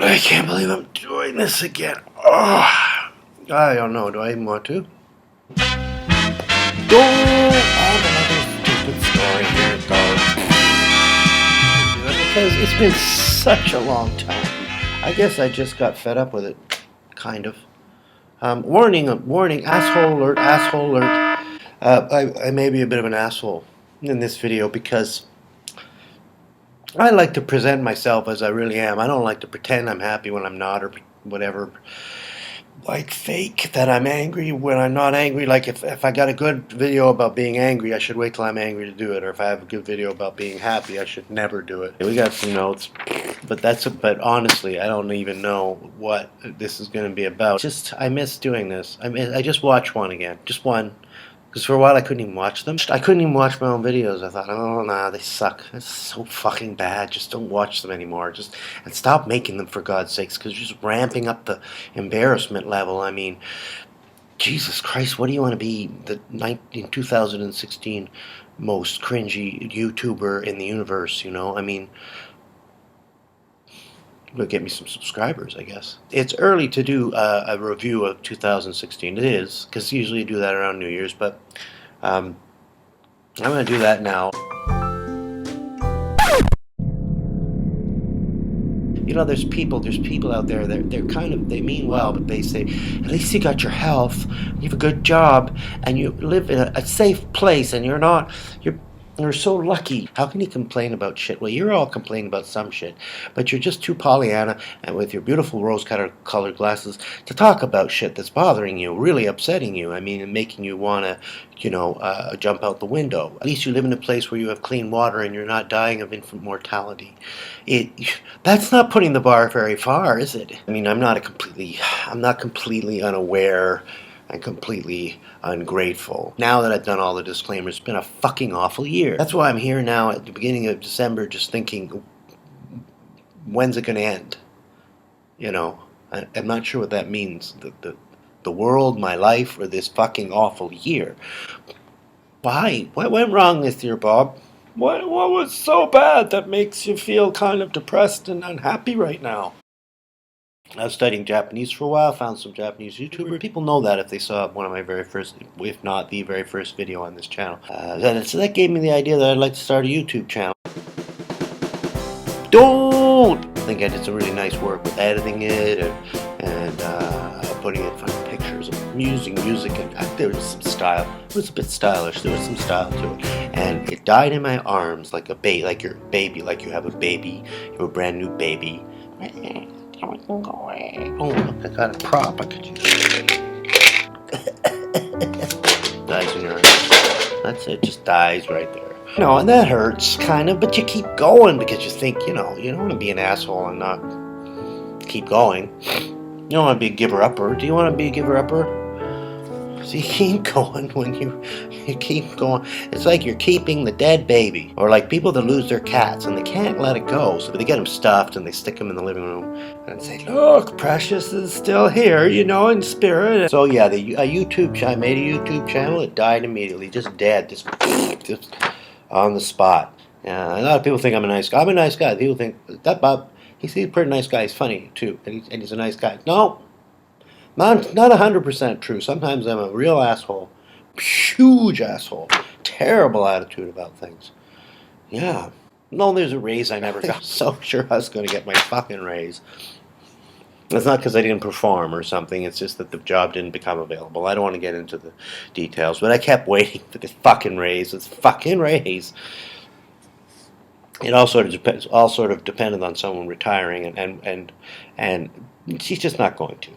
I can't believe I'm doing this again. Oh, I don't know. Do I even want to? Another stupid story. Here it goes. Because it's been such a long time. I guess I just got fed up with it. Kind of. Warning, asshole alert, asshole alert. I may be a bit of an asshole in this video because I like to present myself as I really am. I don't like to pretend I'm happy when I'm not, or whatever. Like fake that I'm angry when I'm not angry. Like if I got a good video about being angry, I should wait till I'm angry to do it. Or if I have a good video about being happy, I should never do it. We got some notes, but honestly, I don't even know what this is going to be about. I miss doing this. I just watched one again, just one. Because for a while I couldn't even watch them. I couldn't even watch my own videos. I thought, oh, nah, they suck. It's so fucking bad. Just don't watch them anymore. And stop making them, for God's sakes, because you're just ramping up the embarrassment level. I mean, Jesus Christ, what do you want to be? In 2016 most cringy YouTuber in the universe, you know? I mean, it'll get me some subscribers, I guess. It's early to do a review of 2016. It is, because usually you do that around New Year's, but I'm going to do that now. You know, there's people out there that they mean well, but they say, at least you got your health, you have a good job, and you live in a safe place, and you're so lucky. How can you complain about shit? Well, you're all complaining about some shit, but you're just too Pollyanna and with your beautiful rose-colored glasses to talk about shit that's bothering you, really upsetting you. I mean, and making you want to, jump out the window. At least you live in a place where you have clean water and you're not dying of infant mortality. That's not putting the bar very far, is it? I mean, I'm not completely unaware and completely ungrateful. Now that I've done all the disclaimers, it's been a fucking awful year. That's why I'm here now at the beginning of December just thinking, when's it going to end? You know, I'm not sure what that means. The world, my life, or this fucking awful year. Why? What went wrong this year, Bob? What was so bad that makes you feel kind of depressed and unhappy right now? I was studying Japanese for a while, found some Japanese YouTubers. People know that if they saw one of my very first, if not the very first video on this channel. So that gave me the idea that I'd like to start a YouTube channel. I think I did some really nice work with editing it and putting in fun pictures, using music, and there was some style. It was a bit stylish. There was some style to it, and it died in my arms like like your baby, like you have a baby, you have a brand new baby. Oh, look, I got a prop I could use. Dies in your arms. That's it, just dies right there. No, and that hurts, kind of, but you keep going because you think, you don't want to be an asshole and not keep going. You don't want to be a giver-upper. Do you want to be a giver-upper? So you keep going when you keep going. It's like you're keeping the dead baby. Or like people that lose their cats and they can't let it go. So they get them stuffed and they stick them in the living room and say, look, Precious is still here, in spirit. So yeah, I made a YouTube channel. It died immediately, just dead, just on the spot. Yeah, a lot of people think I'm a nice guy. I'm a nice guy. People think, that Bob, he's a pretty nice guy. He's funny too, and he's a nice guy. No. Not 100% true. Sometimes I'm a real asshole. Huge asshole. Terrible attitude about things. Yeah. No, there's a raise I never got. So sure I was going to get my fucking raise. It's not because I didn't perform or something. It's just that the job didn't become available. I don't want to get into the details, but I kept waiting for this fucking raise. This fucking raise. It all sort of depended on someone retiring, and she's just not going to.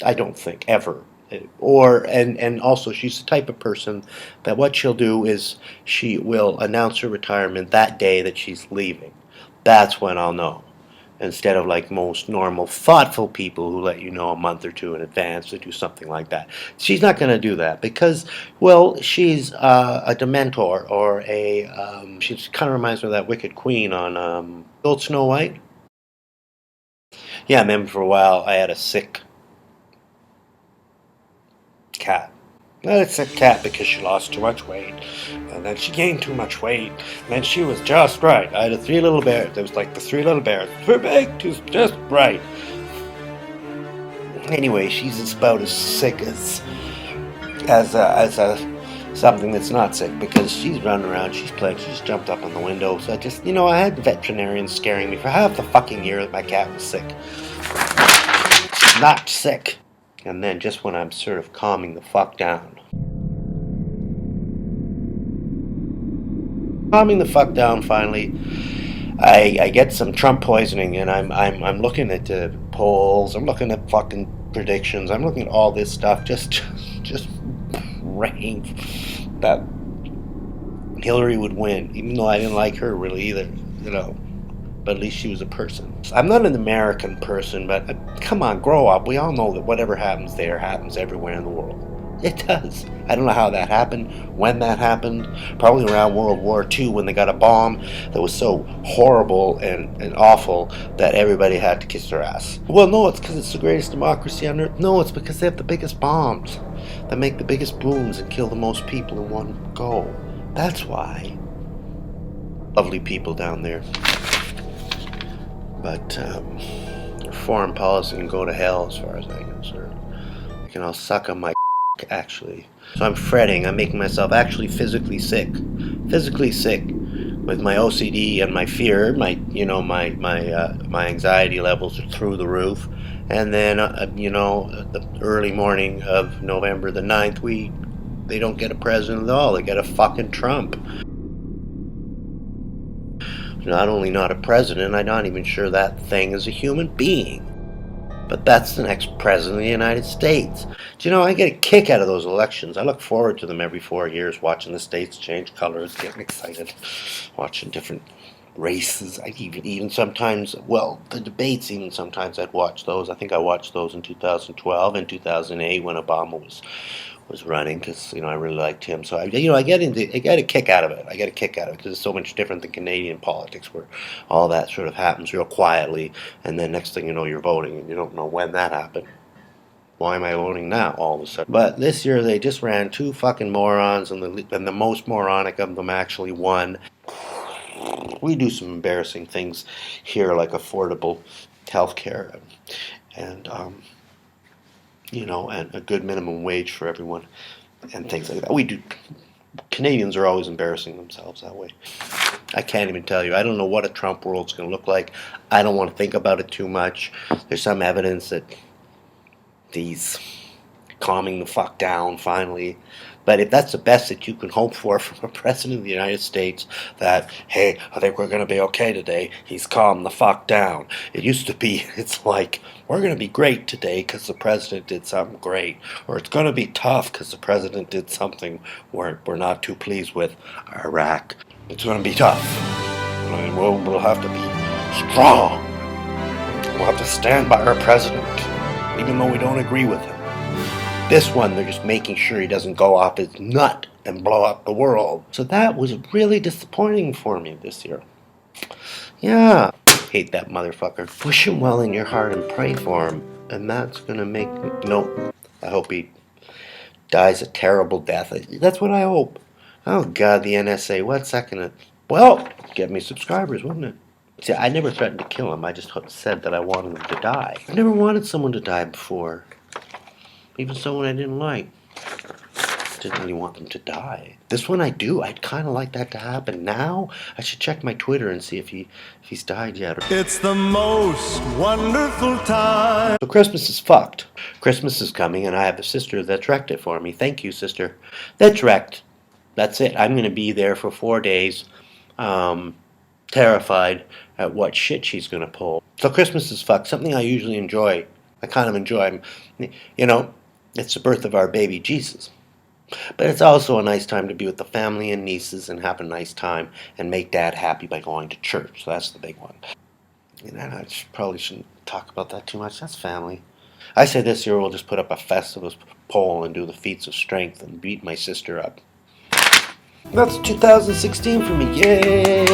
I don't think, ever. And also she's the type of person that what she'll do is she will announce her retirement that day that she's leaving. That's when I'll know. Instead of like most normal, thoughtful people who let you know a month or two in advance to do something like that. She's not going to do that because, well, she's a Dementor or she kind of reminds me of that Wicked Queen on Old Snow White. Yeah, I remember for a while I had a sick cat. Well, it's a cat because she lost too much weight. And then she gained too much weight. And then she was just right. I had the 3 little bears. There was like the 3 little bears. Too big, just right. Anyway, she's about as sick as something that's not sick, because she's running around, she's playing, she just jumped up on the window. So I had veterinarians scaring me for half the fucking year that my cat was sick. She's not sick. And then just when I'm sort of calming the fuck down. Finally, I get some Trump poisoning, and I'm looking at the polls, I'm looking at fucking predictions, I'm looking at all this stuff, just praying that Hillary would win, even though I didn't like her really either, but at least she was a person. I'm not an American person, but come on, grow up. We all know that whatever happens there happens everywhere in the world. It does. I don't know how that happened, when that happened. Probably around World War II, when they got a bomb that was so horrible and awful that everybody had to kiss their ass. Well, no, it's because it's the greatest democracy on earth. No, it's because they have the biggest bombs that make the biggest booms and kill the most people in one go. That's why. Lovely people down there. But foreign policy can go to hell as far as I'm concerned. They can all suck on my actually. So I'm fretting. I'm making myself actually physically sick with my OCD and my fear. My anxiety levels are through the roof. And then the early morning of November the 9th, they don't get a president at all. They get a fucking Trump. Not only not a president, I'm not even sure that thing is a human being. But that's the next president of the United States. Do I get a kick out of those elections. I look forward to them every 4 years, watching the states change colors, getting excited, watching different races. I even sometimes, the debates, even sometimes I'd watch those. I think I watched those in 2012 and 2008 when Obama was running, because I really liked him. So I get a kick out of it. I get a kick out of it because it's so much different than Canadian politics, where all that sort of happens real quietly, and then next thing you know, you're voting, and you don't know when that happened. Why am I voting now all of a sudden? But this year they just ran 2 fucking morons, and the most moronic of them actually won. We do some embarrassing things here, like affordable health care and and a good minimum wage for everyone, and things like that. We do. Canadians are always embarrassing themselves that way. I can't even tell you. I don't know what a Trump world's going to look like. I don't want to think about it too much. There's some evidence that he's calming the fuck down finally. But if that's the best that you can hope for from a president of the United States, that, hey, I think we're going to be okay today, he's calmed the fuck down. It used to be, it's like, we're going to be great today because the president did something great. Or it's going to be tough because the president did something we're not too pleased with. Iraq. It's going to be tough. And we'll have to be strong. We'll have to stand by our president, even though we don't agree with him. This one, they're just making sure he doesn't go off his nut and blow up the world. So that was really disappointing for me this year. Yeah. Hate that motherfucker. Wish him well in your heart and pray for him. And that's gonna make... No. I hope he dies a terrible death. That's what I hope. Oh, God, the NSA. What's that gonna... Well, get me subscribers, wouldn't it? See, I never threatened to kill him. I just said that I wanted him to die. I never wanted someone to die before. Even someone I didn't like. Didn't really want them to die. This one I do. I'd kind of like that to happen. Now, I should check my Twitter and see if he's died yet. It's the most wonderful time. So Christmas is fucked. Christmas is coming, and I have a sister that wrecked it for me. Thank you, sister. That's wrecked. That's it. I'm going to be there for 4 days, terrified at what shit she's going to pull. So Christmas is fucked. Something I usually enjoy. I kind of enjoy. It's the birth of our baby Jesus. But it's also a nice time to be with the family and nieces and have a nice time and make Dad happy by going to church. So that's the big one. I probably shouldn't talk about that too much. That's family. I say this year we'll just put up a Festivus pole and do the feats of strength and beat my sister up. That's 2016 for me. Yay!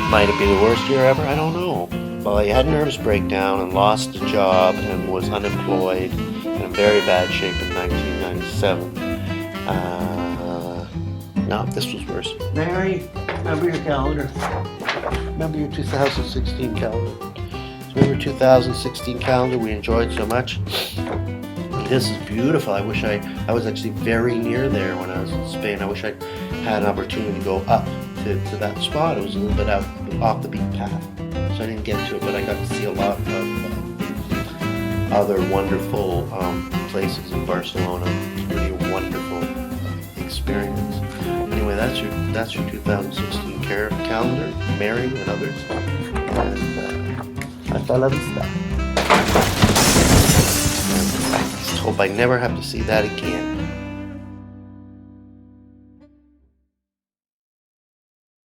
Might it be the worst year ever? I don't know. Well, I had a nervous breakdown and lost a job and was unemployed and in very bad shape in 1997. No, this was worse. Mary, remember your calendar. Remember your 2016 calendar. So remember 2016 calendar we enjoyed so much. This is beautiful. I wish I was actually very near there when I was in Spain. I wish I had an opportunity to go up to that spot. It was a little bit out off the beaten path, so I didn't get to it, but I got to see a lot of other wonderful places in Barcelona. It was really a wonderful experience. Anyway, that's your 2016 calendar, Mary and others. And hasta la vista. And I just hope I never have to see that again.